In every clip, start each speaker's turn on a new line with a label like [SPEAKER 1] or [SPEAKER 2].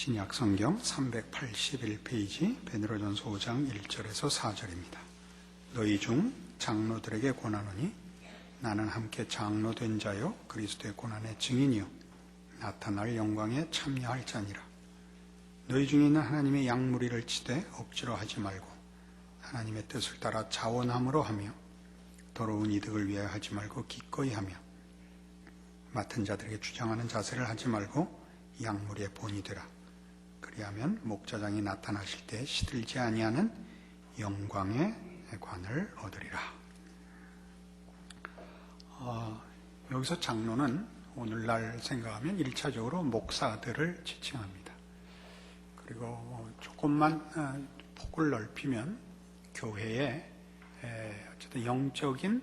[SPEAKER 1] 신약 성경 381페이지 베드로전서 5장 1절에서 4절입니다. 너희 중 장로들에게 권하노니 나는 함께 장로 된 자요 그리스도의 고난의 증인이요 나타날 영광에 참여할 자니라. 너희 중에 있는 하나님의 양무리를 치되 억지로 하지 말고 하나님의 뜻을 따라 자원함으로 하며 더러운 이득을 위하여 하지 말고 기꺼이 하며 맡은 자들에게 주장하는 자세를 하지 말고 양무리의 본이 되라. 그리하면 목자장이 나타나실 때 시들지 아니하는 영광의 관을 얻으리라. 여기서 장로는 오늘날 생각하면 1차적으로 목사들을 지칭합니다. 그리고 조금만 폭을 넓히면 교회에 어쨌든 영적인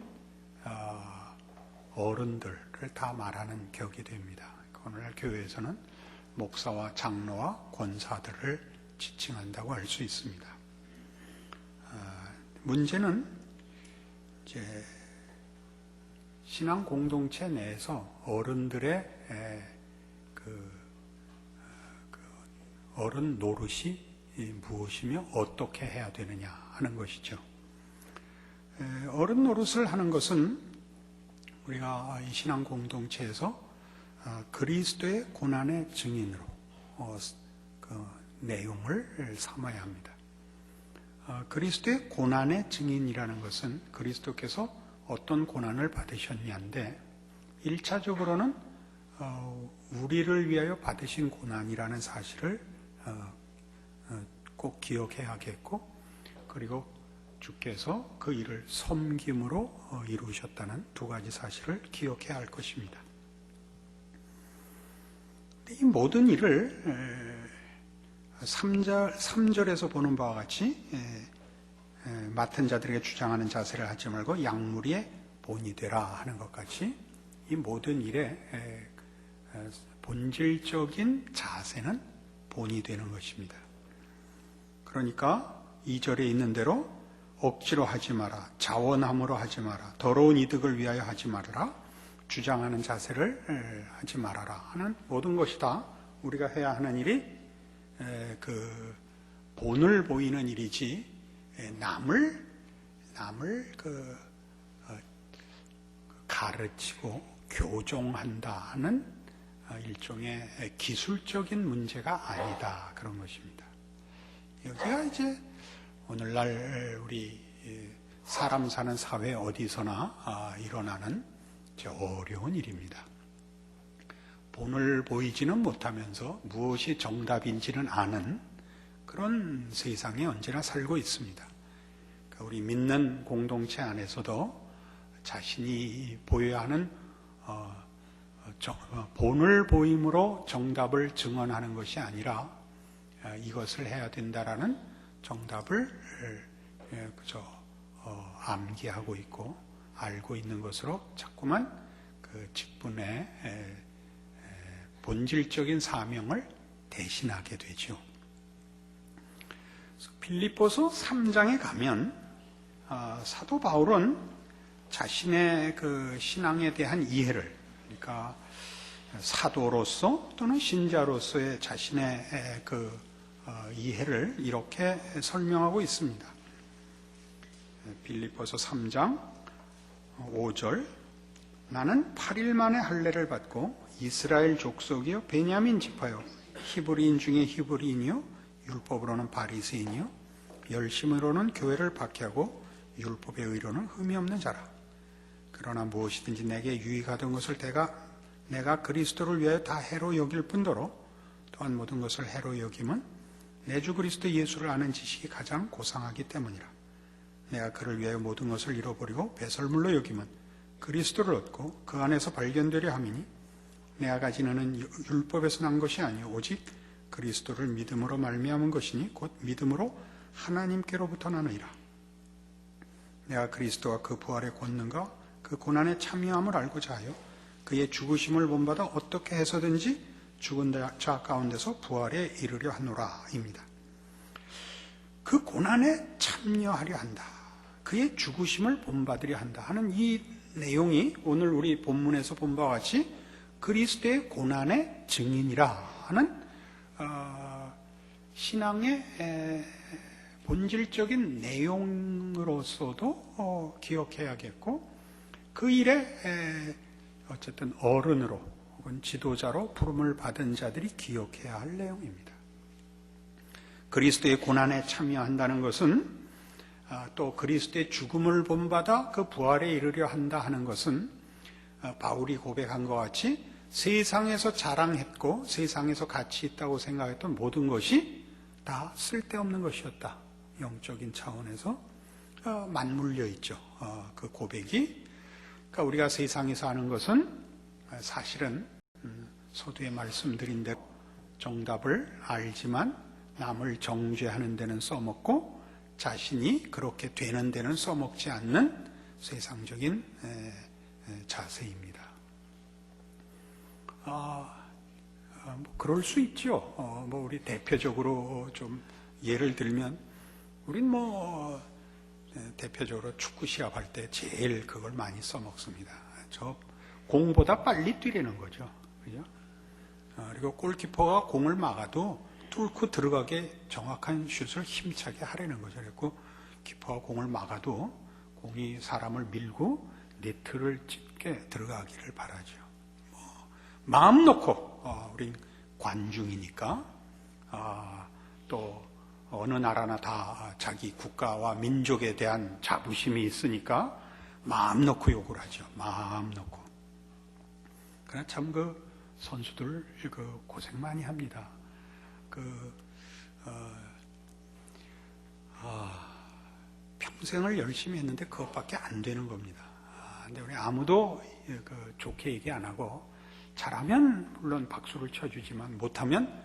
[SPEAKER 1] 어른들을 다 말하는 격이 됩니다. 오늘날 교회에서는 목사와 장로와 권사들을 지칭한다고 할 수 있습니다. 문제는 이제 신앙 공동체 내에서 어른들의 어른 노릇이 무엇이며 어떻게 해야 되느냐 하는 것이죠. 어른 노릇을 하는 것은 우리가 이 신앙 공동체에서 그리스도의 고난의 증인으로 그 내용을 삼아야 합니다. 그리스도의 고난의 증인이라는 것은 그리스도께서 어떤 고난을 받으셨냐인데 1차적으로는 우리를 위하여 받으신 고난이라는 사실을 꼭 기억해야겠고, 그리고 주께서 그 일을 섬김으로 이루셨다는 두 가지 사실을 기억해야 할 것입니다. 이 모든 일을 3절에서 보는 바와 같이 맡은 자들에게 주장하는 자세를 하지 말고 양무리의 본이 되라 하는 것 같이 이 모든 일의 본질적인 자세는 본이 되는 것입니다. 그러니까 2절에 있는 대로 억지로 하지 마라, 자원함으로 하지 마라, 더러운 이득을 위하여 하지 말아라, 주장하는 자세를 하지 말아라 하는 모든 것이 다 우리가 해야 하는 일이 그 본을 보이는 일이지 남을 가르치고 교종한다는 일종의 기술적인 문제가 아니다, 그런 것입니다. 여기가 이제 오늘날 우리 사람 사는 사회 어디서나 일어나는 어려운 일입니다. 본을 보이지는 못하면서 무엇이 정답인지는 아는 그런 세상에 언제나 살고 있습니다. 그러니까 우리 믿는 공동체 안에서도 자신이 보여야 하는 본을 보임으로 정답을 증언하는 것이 아니라 이것을 해야 된다라는 정답을 암기하고 있고 알고 있는 것으로 자꾸만 그 직분의 본질적인 사명을 대신하게 되죠. 빌립보서 3장에 가면 사도 바울은 자신의 그 신앙에 대한 이해를, 그러니까 사도로서 또는 신자로서의 자신의 그 이해를 이렇게 설명하고 있습니다. 빌립보서 3장 5절, 나는 8일 만에 할례를 받고 이스라엘 족속이요 베냐민 지파요 히브리인 중에 히브리인이요 율법으로는 바리새인이요 열심으로는 교회를 박해하고 율법의 의로는 흠이 없는 자라. 그러나 무엇이든지 내게 유익하던 것을 내가 그리스도를 위하여 다 해로 여길 뿐더러 또한 모든 것을 해로 여김은 내 주 그리스도 예수를 아는 지식이 가장 고상하기 때문이라. 내가 그를 위하여 모든 것을 잃어버리고 배설물로 여김은 그리스도를 얻고 그 안에서 발견되려 함이니 내가 가지는 율법에서 난 것이 아니요 오직 그리스도를 믿음으로 말미암은 것이니 곧 믿음으로 하나님께로부터 나느니라. 내가 그리스도와 그 부활의 권능과 그 고난의 참여함을 알고자 하여 그의 죽으심을 본받아 어떻게 해서든지 죽은 자 가운데서 부활에 이르려 하노라 입니다. 그 고난에 참여하려 한다, 그의 죽으심을 본받으려 한다 하는 이 내용이 오늘 우리 본문에서 본 바와 같이 그리스도의 고난의 증인이라 하는 신앙의 본질적인 내용으로서도 기억해야겠고, 그 일에 어쨌든 어른으로 혹은 지도자로 부름을 받은 자들이 기억해야 할 내용입니다. 그리스도의 고난에 참여한다는 것은, 또 그리스도의 죽음을 본받아 그 부활에 이르려 한다 하는 것은, 바울이 고백한 것 같이 세상에서 자랑했고 세상에서 가치 있다고 생각했던 모든 것이 다 쓸데없는 것이었다. 영적인 차원에서 맞물려 있죠. 그 고백이. 그러니까 우리가 세상에서 하는 것은 사실은 서두에 말씀드린 대로 정답을 알지만 남을 정죄하는 데는 써먹고 자신이 그렇게 되는 데는 써먹지 않는 세상적인 자세입니다. 뭐 그럴 수 있죠. 뭐 우리 대표적으로 좀 예를 들면, 우린 뭐 대표적으로 축구 시합할 때 제일 그걸 많이 써먹습니다. 저 공보다 빨리 뛰려는 거죠. 그죠? 그리고 골키퍼가 공을 막아도 뚫고 들어가게 정확한 슛을 힘차게 하려는 거죠. 그래서 키퍼가 공을 막아도 공이 사람을 밀고 네트를 찢게 들어가기를 바라죠. 마음 놓고, 우린 관중이니까, 또 어느 나라나 다 자기 국가와 민족에 대한 자부심이 있으니까 마음 놓고 욕을 하죠. 마음 놓고. 그러나 참 그 선수들 그 고생 많이 합니다. 평생을 열심히 했는데 그것밖에 안 되는 겁니다. 근데 우리 아무도 좋게 얘기 안 하고, 잘하면 물론 박수를 쳐주지만 못하면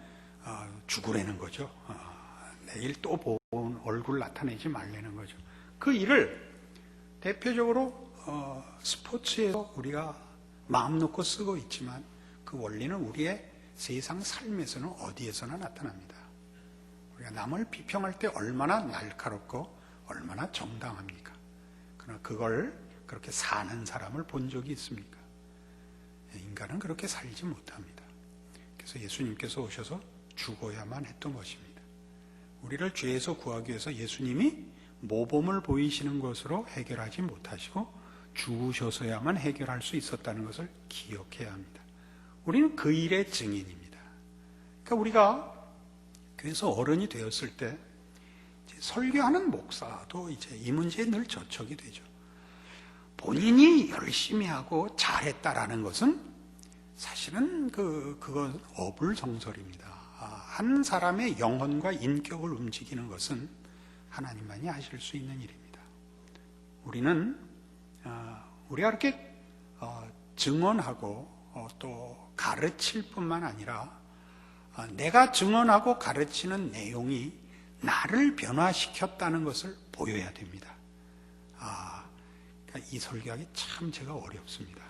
[SPEAKER 1] 죽으라는 거죠. 내일 또 본 얼굴 나타내지 말라는 거죠. 그 일을 대표적으로 스포츠에서 우리가 마음 놓고 쓰고 있지만, 그 원리는 우리의 세상 삶에서는 어디에서나 나타납니다. 우리가 남을 비평할 때 얼마나 날카롭고 얼마나 정당합니까? 그러나 그걸 그렇게 사는 사람을 본 적이 있습니까? 인간은 그렇게 살지 못합니다. 그래서 예수님께서 오셔서 죽어야만 했던 것입니다. 우리를 죄에서 구하기 위해서 예수님이 모범을 보이시는 것으로 해결하지 못하시고 죽으셔서야만 해결할 수 있었다는 것을 기억해야 합니다. 우리는 그 일의 증인입니다. 그러니까 우리가 그래서 어른이 되었을 때 설교하는 목사도 이제 이 문제에 늘 저촉이 되죠. 본인이 열심히 하고 잘했다라는 것은 사실은 그건 어불성설입니다. 한 사람의 영혼과 인격을 움직이는 것은 하나님만이 하실 수 있는 일입니다. 우리는 우리가 이렇게 증언하고 또 가르칠 뿐만 아니라 내가 증언하고 가르치는 내용이 나를 변화시켰다는 것을 보여야 됩니다. 그러니까 이 설교하기 참 제가 어렵습니다.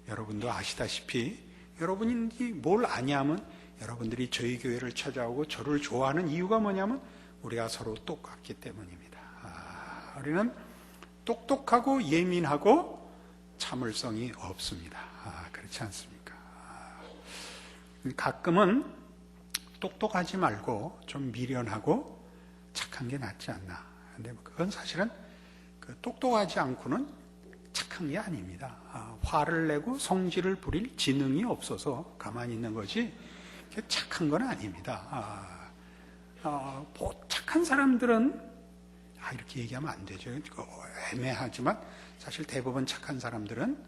[SPEAKER 1] 여러분도 아시다시피, 여러분이 뭘 아냐면 여러분들이 저희 교회를 찾아오고 저를 좋아하는 이유가 뭐냐면 우리가 서로 똑같기 때문입니다. 우리는 똑똑하고 예민하고 참을성이 없습니다. 그렇지 않습니까? 가끔은 똑똑하지 말고 좀 미련하고 착한 게 낫지 않나. 근데 그건 사실은 똑똑하지 않고는 착한 게 아닙니다. 화를 내고 성질을 부릴 지능이 없어서 가만히 있는 거지 착한 건 아닙니다. 착한 사람들은 이렇게 얘기하면 안 되죠. 애매하지만 사실 대부분 착한 사람들은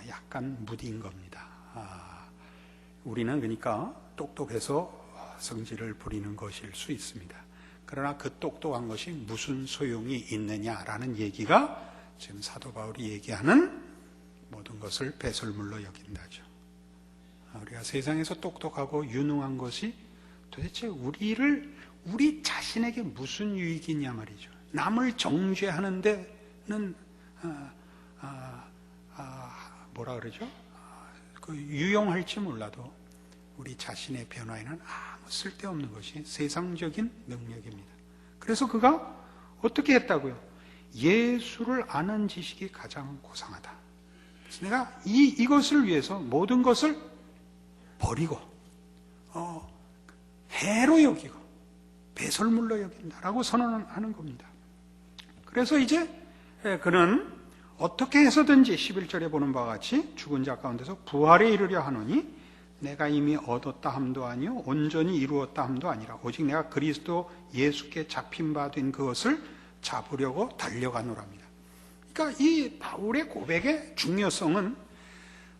[SPEAKER 1] 약간 무디인 겁니다. 우리는 그러니까 똑똑해서 성질을 부리는 것일 수 있습니다. 그러나 그 똑똑한 것이 무슨 소용이 있느냐라는 얘기가 지금 사도 바울이 얘기하는 모든 것을 배설물로 여긴다죠. 우리가 세상에서 똑똑하고 유능한 것이 도대체 우리 자신에게 무슨 유익이냐 말이죠. 남을 정죄하는 데는 뭐라 그러죠? 유용할지 몰라도 우리 자신의 변화에는 아무 쓸데없는 것이 세상적인 능력입니다. 그래서 그가 어떻게 했다고요? 예수를 아는 지식이 가장 고상하다. 그래서 내가 이것을 위해서 모든 것을 버리고 해로 여기고 배설물로 여긴다라고 선언하는 겁니다. 그래서 이제 그는 어떻게 해서든지 11절에 보는 바와 같이 죽은 자 가운데서 부활에 이르려 하노니 내가 이미 얻었다 함도 아니요 온전히 이루었다 함도 아니라 오직 내가 그리스도 예수께 잡힌 바 된 그것을 잡으려고 달려가노랍니다. 그러니까 이 바울의 고백의 중요성은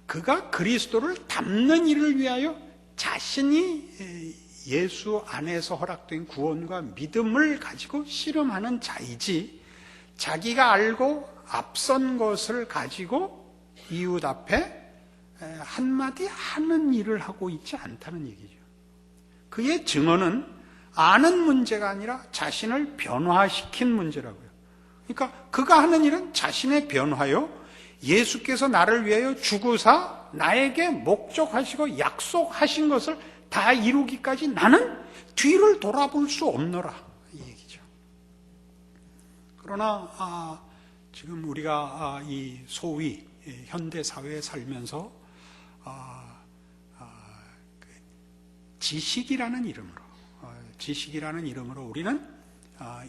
[SPEAKER 1] 그가 그리스도를 닮는 일을 위하여 자신이 예수 안에서 허락된 구원과 믿음을 가지고 씨름하는 자이지, 자기가 알고 앞선 것을 가지고 이웃 앞에 한마디 하는 일을 하고 있지 않다는 얘기죠. 그의 증언은 아는 문제가 아니라 자신을 변화시킨 문제라고요. 그러니까 그가 하는 일은 자신의 변화요, 예수께서 나를 위하여 죽으사 나에게 목적하시고 약속하신 것을 다 이루기까지 나는 뒤를 돌아볼 수 없노라, 이 얘기죠. 그러나 지금 우리가 이 소위 현대 사회에 살면서 지식이라는 이름으로 우리는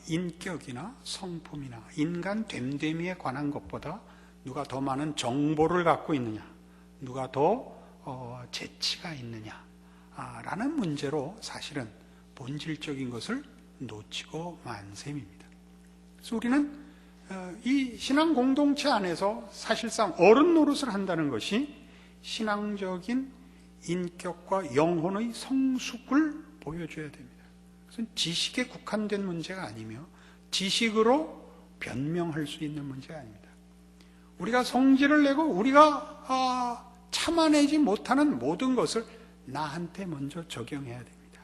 [SPEAKER 1] 인격이나 성품이나 인간 됨됨이에 관한 것보다 누가 더 많은 정보를 갖고 있느냐, 누가 더 재치가 있느냐 라는 문제로 사실은 본질적인 것을 놓치고 만 셈입니다. 그래서 우리는 이 신앙 공동체 안에서 사실상 어른 노릇을 한다는 것이 신앙적인 인격과 영혼의 성숙을 보여줘야 됩니다. 그것은 지식에 국한된 문제가 아니며 지식으로 변명할 수 있는 문제가 아닙니다. 우리가 성질을 내고 우리가 참아내지 못하는 모든 것을 나한테 먼저 적용해야 됩니다.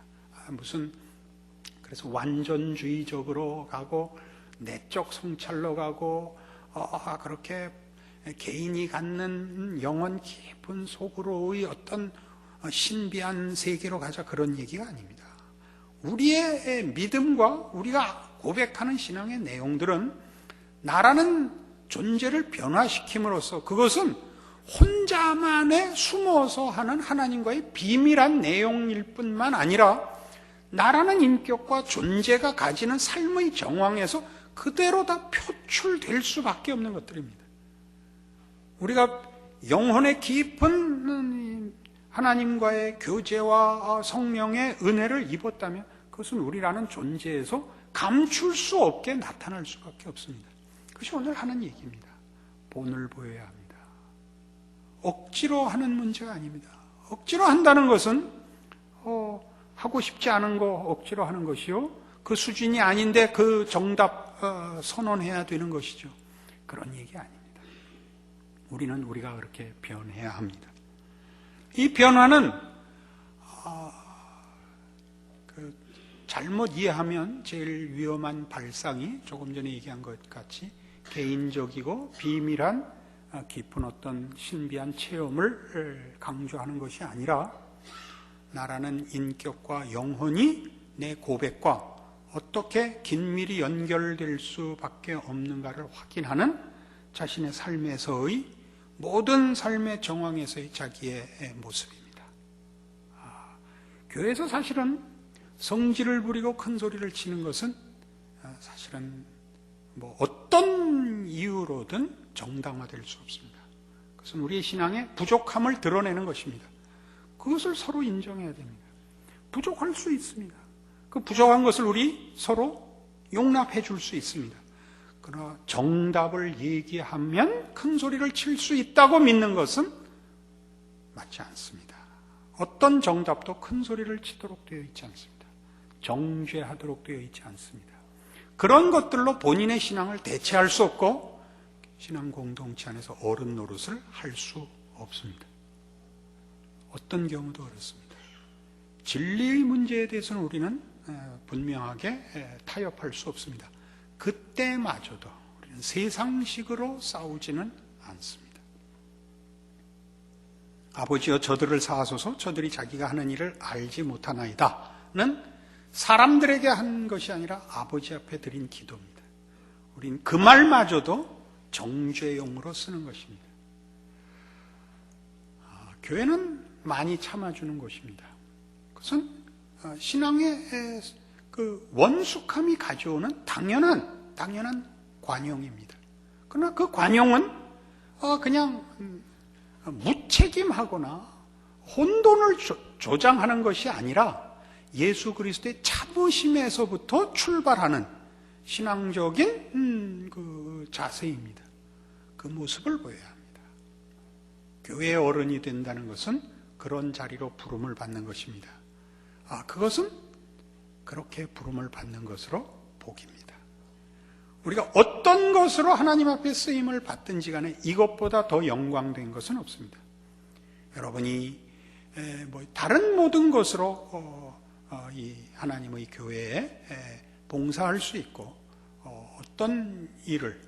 [SPEAKER 1] 그래서 완전주의적으로 가고 내적 성찰로 가고 그렇게 개인이 갖는 영혼 깊은 속으로의 어떤 신비한 세계로 가자, 그런 얘기가 아닙니다. 우리의 믿음과 우리가 고백하는 신앙의 내용들은 나라는 존재를 변화시킴으로써 그것은 혼자만에 숨어서 하는 하나님과의 비밀한 내용일 뿐만 아니라 나라는 인격과 존재가 가지는 삶의 정황에서 그대로 다 표출될 수밖에 없는 것들입니다. 우리가 영혼의 깊은 하나님과의 교제와 성령의 은혜를 입었다면 그것은 우리라는 존재에서 감출 수 없게 나타날 수밖에 없습니다. 그것이 오늘 하는 얘기입니다. 본을 보여야 합니다. 억지로 하는 문제가 아닙니다. 억지로 한다는 것은 하고 싶지 않은 거 억지로 하는 것이요, 그 수준이 아닌데 그 정답 선언해야 되는 것이죠. 그런 얘기 아닙니다. 우리는 우리가 그렇게 변해야 합니다. 이 변화는 잘못 이해하면 제일 위험한 발상이 조금 전에 얘기한 것 같이 개인적이고 비밀한 깊은 어떤 신비한 체험을 강조하는 것이 아니라 나라는 인격과 영혼이 내 고백과 어떻게 긴밀히 연결될 수밖에 없는가를 확인하는 자신의 삶에서의 모든 삶의 정황에서의 자기의 모습입니다. 교회에서 사실은 성질을 부리고 큰 소리를 치는 것은 사실은 어떤 이유로든 정당화될 수 없습니다. 그것은 우리의 신앙의 부족함을 드러내는 것입니다. 그것을 서로 인정해야 됩니다. 부족할 수 있습니다. 그 부족한 것을 우리 서로 용납해 줄 수 있습니다. 그러나 정답을 얘기하면 큰 소리를 칠 수 있다고 믿는 것은 맞지 않습니다. 어떤 정답도 큰 소리를 치도록 되어 있지 않습니다. 정죄하도록 되어 있지 않습니다. 그런 것들로 본인의 신앙을 대체할 수 없고 신앙 공동체 안에서 어른 노릇을 할 수 없습니다. 어떤 경우도 그렇습니다. 진리의 문제에 대해서는 우리는 분명하게 타협할 수 없습니다. 그때마저도 우리는 세상식으로 싸우지는 않습니다. 아버지여 저들을 사하소서, 저들이 자기가 하는 일을 알지 못하나이다는 사람들에게 한 것이 아니라 아버지 앞에 드린 기도입니다. 우린 그 말마저도 정죄용으로 쓰는 것입니다. 교회는 많이 참아주는 것입니다. 그것은 신앙의 그 원숙함이 가져오는 당연한 관용입니다. 그러나 그 관용은 그냥 무책임하거나 혼돈을 조장하는 것이 아니라 예수 그리스도의 자부심에서부터 출발하는 신앙적인 그 자세입니다. 그 모습을 보여야 합니다. 교회의 어른이 된다는 것은 그런 자리로 부름을 받는 것입니다. 그것은 그렇게 부름을 받는 것으로 복입니다. 우리가 어떤 것으로 하나님 앞에 쓰임을 받든지 간에 이것보다 더 영광된 것은 없습니다. 여러분이 다른 모든 것으로 이 하나님의 교회에 봉사할 수 있고 어떤 일을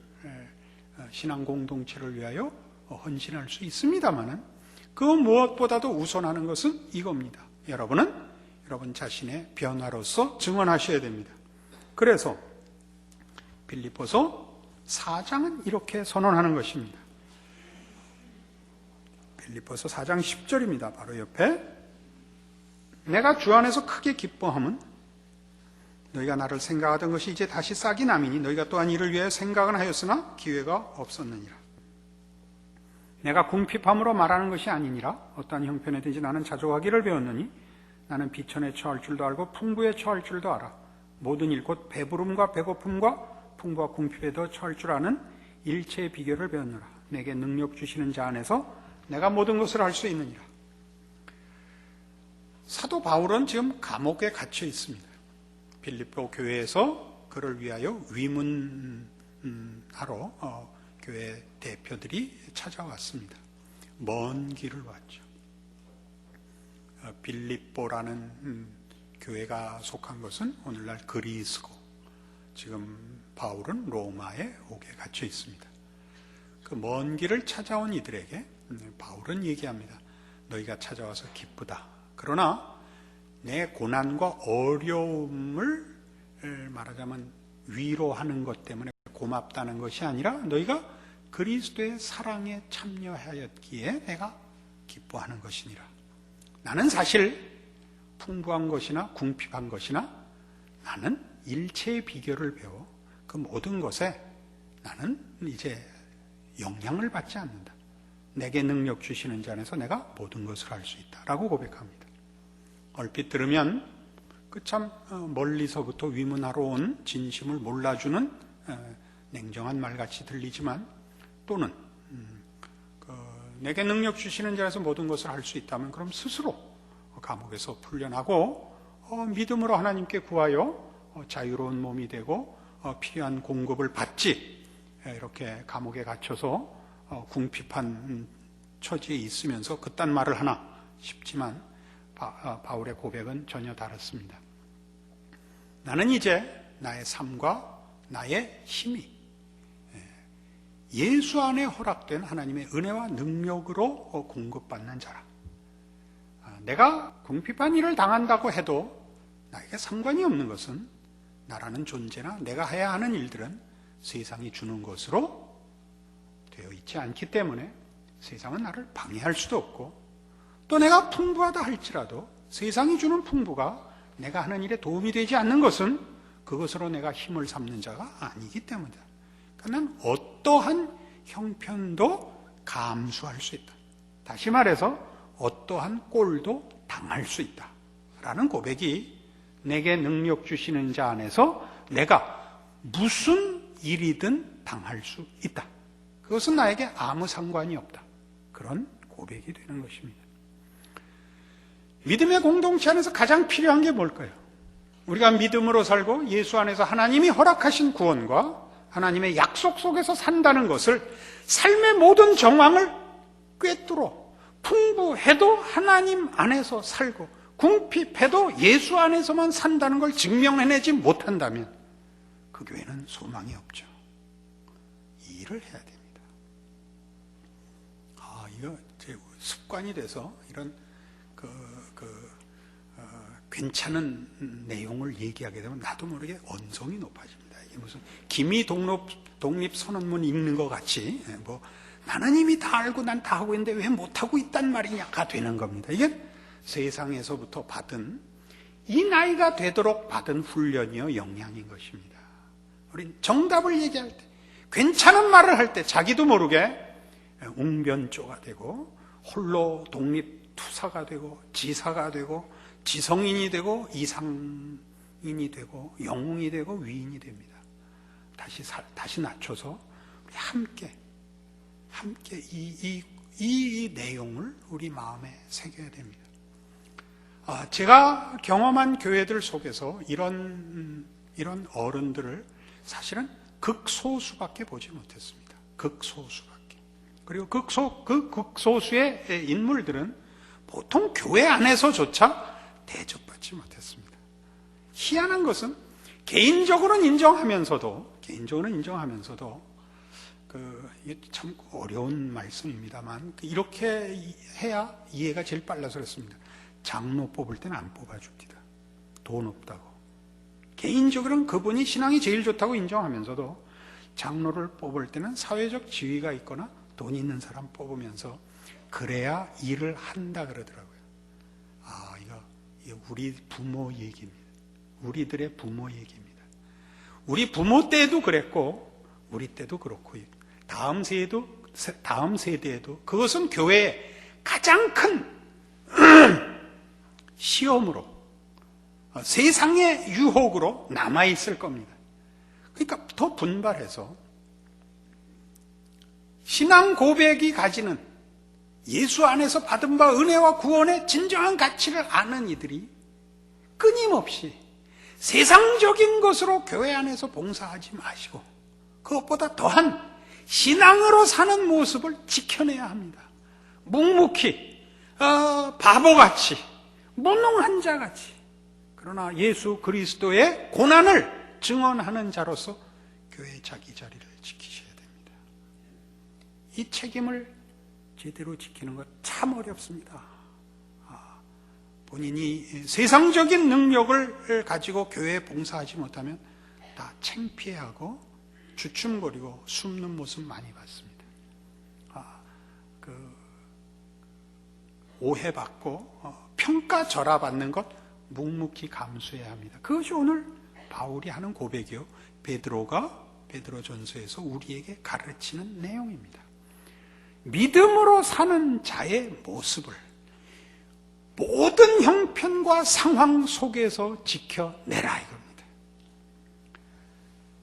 [SPEAKER 1] 신앙 공동체를 위하여 헌신할 수 있습니다만은 그 무엇보다도 우선하는 것은 이겁니다. 여러분은 여러분 자신의 변화로서 증언하셔야 됩니다. 그래서 빌립보서 4장은 이렇게 선언하는 것입니다. 빌립보서 4장 10절입니다. 바로 옆에 내가 주 안에서 크게 기뻐함은 너희가 나를 생각하던 것이 이제 다시 싹이 남이니 너희가 또한 이를 위하여 생각은 하였으나 기회가 없었느니라. 내가 궁핍함으로 말하는 것이 아니니라. 어떠한 형편에든지 나는 자족하기를 배웠느니 나는 비천에 처할 줄도 알고 풍부에 처할 줄도 알아. 모든 일 곧 배부름과 배고픔과 풍부와 궁핍에도 처할 줄 아는 일체의 비결을 배웠노라. 내게 능력 주시는 자 안에서 내가 모든 것을 할 수 있느니라. 사도 바울은 지금 감옥에 갇혀 있습니다. 빌립보 교회에서 그를 위하여 위문하러 교회 대표들이 찾아왔습니다. 먼 길을 왔죠. 빌립보라는 교회가 속한 것은 오늘날 그리스고 지금 바울은 로마에 옥에 갇혀 있습니다. 그 먼 길을 찾아온 이들에게 바울은 얘기합니다. 너희가 찾아와서 기쁘다. 그러나 내 고난과 어려움을 말하자면 위로하는 것 때문에 고맙다는 것이 아니라 너희가 그리스도의 사랑에 참여하였기에 내가 기뻐하는 것이니라. 나는 사실 풍부한 것이나 궁핍한 것이나 나는 일체의 비결을 배워 그 모든 것에 나는 이제 영향을 받지 않는다. 내게 능력 주시는 자 안에서 내가 모든 것을 할 수 있다라고 고백합니다. 얼핏 들으면 그 참 멀리서부터 위문하러 온 진심을 몰라주는 냉정한 말같이 들리지만 또는 내게 능력 주시는 자에서 모든 것을 할 수 있다면 그럼 스스로 감옥에서 풀려나고 믿음으로 하나님께 구하여 자유로운 몸이 되고 필요한 공급을 받지 이렇게 감옥에 갇혀서 궁핍한 처지에 있으면서 그딴 말을 하나 싶지만 바울의 고백은 전혀 다릅니다. 나는 이제 나의 삶과 나의 힘이 예수 안에 허락된 하나님의 은혜와 능력으로 공급받는 자라. 내가 궁핍한 일을 당한다고 해도 나에게 상관이 없는 것은 나라는 존재나 내가 해야 하는 일들은 세상이 주는 것으로 되어 있지 않기 때문에 세상은 나를 방해할 수도 없고 또 내가 풍부하다 할지라도 세상이 주는 풍부가 내가 하는 일에 도움이 되지 않는 것은 그것으로 내가 힘을 삼는 자가 아니기 때문이다. 그러니까 난 어떠한 형편도 감수할 수 있다. 다시 말해서 어떠한 꼴도 당할 수 있다. 라는 고백이 내게 능력 주시는 자 안에서 내가 무슨 일이든 당할 수 있다. 그것은 나에게 아무 상관이 없다. 그런 고백이 되는 것입니다. 믿음의 공동체 안에서 가장 필요한 게 뭘까요? 우리가 믿음으로 살고 예수 안에서 하나님이 허락하신 구원과 하나님의 약속 속에서 산다는 것을 삶의 모든 정황을 꿰뚫어 풍부해도 하나님 안에서 살고 궁핍해도 예수 안에서만 산다는 걸 증명해내지 못한다면 그 교회는 소망이 없죠. 이 일을 해야 됩니다. 이거 제 습관이 돼서 이런 괜찮은 내용을 얘기하게 되면 나도 모르게 언성이 높아집니다. 이게 무슨 기미 독립선언문 읽는 것 같이 나는 이미 다 알고 난 다 하고 있는데 왜 못하고 있단 말이냐가 되는 겁니다. 이게 세상에서부터 받은 이 나이가 되도록 받은 훈련이요, 역량인 것입니다. 우린 정답을 얘기할 때, 괜찮은 말을 할 때 자기도 모르게 웅변조가 되고 홀로 독립투사가 되고 지사가 되고 지성인이 되고 이상인이 되고 영웅이 되고 위인이 됩니다. 다시 낮춰서 우리 함께 이 내용을 우리 마음에 새겨야 됩니다. 제가 경험한 교회들 속에서 이런 어른들을 사실은 극소수밖에 보지 못했습니다. 극소수밖에. 그리고 극소수의 인물들은 보통 교회 안에서조차 대접받지 못했습니다. 희한한 것은 개인적으로는 인정하면서도 이게 참 어려운 말씀입니다만 이렇게 해야 이해가 제일 빨라서 그렇습니다. 장로 뽑을 때는 안 뽑아줍니다. 돈 없다고. 개인적으로는 그분이 신앙이 제일 좋다고 인정하면서도 장로를 뽑을 때는 사회적 지위가 있거나 돈 있는 사람 뽑으면서 그래야 일을 한다 그러더라고요. 이거 우리 부모 얘기입니다. 우리들의 부모 얘기입니다. 우리 부모 때도 그랬고 우리 때도 그렇고 다음 세대에도 그것은 교회의 가장 큰 시험으로 세상의 유혹으로 남아있을 겁니다. 그러니까 더 분발해서 신앙 고백이 가지는 예수 안에서 받은 바 은혜와 구원의 진정한 가치를 아는 이들이 끊임없이 세상적인 것으로 교회 안에서 봉사하지 마시고 그것보다 더한 신앙으로 사는 모습을 지켜내야 합니다. 묵묵히 바보같이 무능한 자같이 그러나 예수 그리스도의 고난을 증언하는 자로서 교회의 자기 자리를 지키셔야 됩니다. 이 책임을 제대로 지키는 것 참 어렵습니다. 본인이 세상적인 능력을 가지고 교회에 봉사하지 못하면 다 창피해하고 주춤거리고 숨는 모습 많이 봤습니다. 오해받고 평가절하받는 것 묵묵히 감수해야 합니다. 그것이 오늘 바울이 하는 고백이요, 베드로전서에서 우리에게 가르치는 내용입니다. 믿음으로 사는 자의 모습을 모든 형편과 상황 속에서 지켜내라 이겁니다.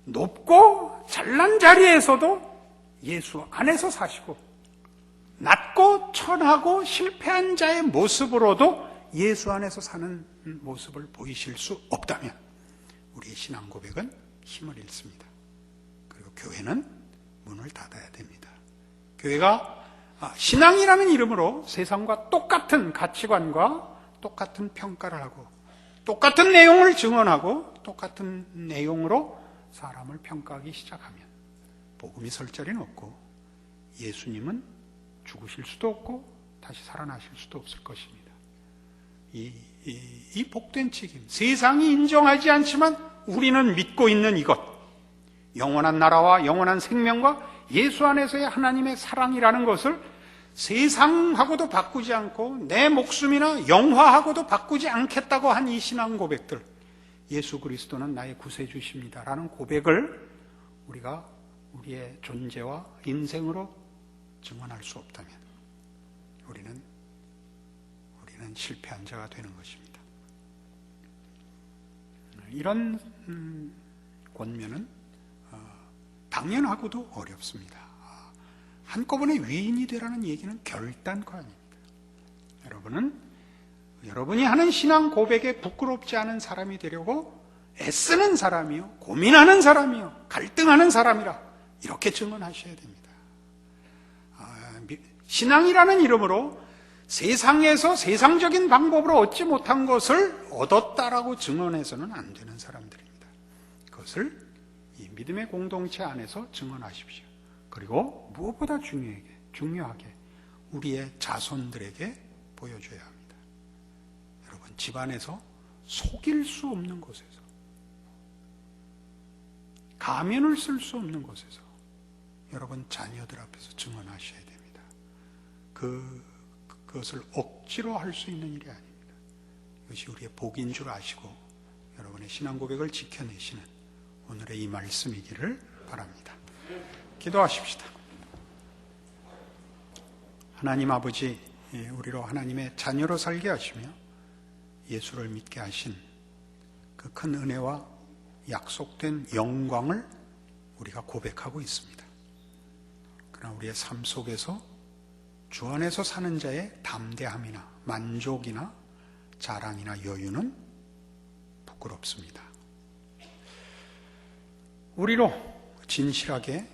[SPEAKER 1] 높고 잘난 자리에서도 예수 안에서 사시고 낮고 천하고 실패한 자의 모습으로도 예수 안에서 사는 모습을 보이실 수 없다면 우리의 신앙 고백은 힘을 잃습니다. 그리고 교회는 문을 닫아야 됩니다. 교회가 신앙이라는 이름으로 세상과 똑같은 가치관과 똑같은 평가를 하고 똑같은 내용을 증언하고 똑같은 내용으로 사람을 평가하기 시작하면 복음이 설 자리는 없고 예수님은 죽으실 수도 없고 다시 살아나실 수도 없을 것입니다. 이 복된 책임, 세상이 인정하지 않지만 우리는 믿고 있는 이것, 영원한 나라와 영원한 생명과 예수 안에서의 하나님의 사랑이라는 것을 세상하고도 바꾸지 않고 내 목숨이나 영화하고도 바꾸지 않겠다고 한 이 신앙 고백들, 예수 그리스도는 나의 구세주십니다 라는 고백을 우리가 우리의 존재와 인생으로 증언할 수 없다면 우리는 실패한 자가 되는 것입니다. 이런 권면은 당연하고도 어렵습니다. 한꺼번에 위인이 되라는 얘기는 결단코 아닙니다. 여러분이 하는 신앙 고백에 부끄럽지 않은 사람이 되려고 애쓰는 사람이요, 고민하는 사람이요, 갈등하는 사람이라 이렇게 증언하셔야 됩니다. 신앙이라는 이름으로 세상에서 세상적인 방법으로 얻지 못한 것을 얻었다라고 증언해서는 안 되는 사람들입니다. 그것을 이 믿음의 공동체 안에서 증언하십시오. 그리고 무엇보다 중요하게 우리의 자손들에게 보여줘야 합니다. 여러분, 집안에서 속일 수 없는 곳에서, 가면을 쓸 수 없는 곳에서 여러분 자녀들 앞에서 증언하셔야 됩니다. 그것을 억지로 할 수 있는 일이 아닙니다. 이것이 우리의 복인 줄 아시고 여러분의 신앙 고백을 지켜내시는 오늘의 이 말씀이기를 바랍니다. 기도하십시다. 하나님 아버지, 우리로 하나님의 자녀로 살게 하시며 예수를 믿게 하신 그 큰 은혜와 약속된 영광을 우리가 고백하고 있습니다. 그러나 우리의 삶 속에서 주 안에서 사는 자의 담대함이나 만족이나 자랑이나 여유는 부끄럽습니다. 우리로 진실하게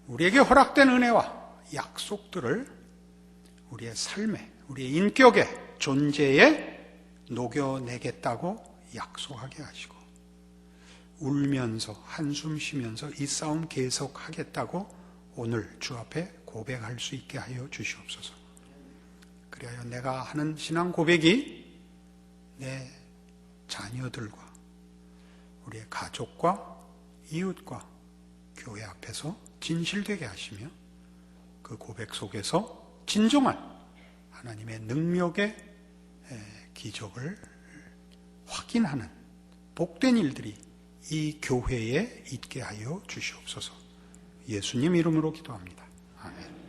[SPEAKER 1] 우리에게 허락된 은혜와 약속들을 우리의 삶에, 우리의 인격에, 존재에 녹여내겠다고 약속하게 하시고 울면서 한숨 쉬면서 이 싸움 계속하겠다고 오늘 주 앞에 고백할 수 있게 하여 주시옵소서. 그리하여 내가 하는 신앙 고백이 내 자녀들과 우리의 가족과 이웃과 교회 앞에서 진실되게 하시며 그 고백 속에서 진정한 하나님의 능력의 기적을 확인하는 복된 일들이 이 교회에 있게 하여 주시옵소서. 예수님 이름으로 기도합니다. 아멘.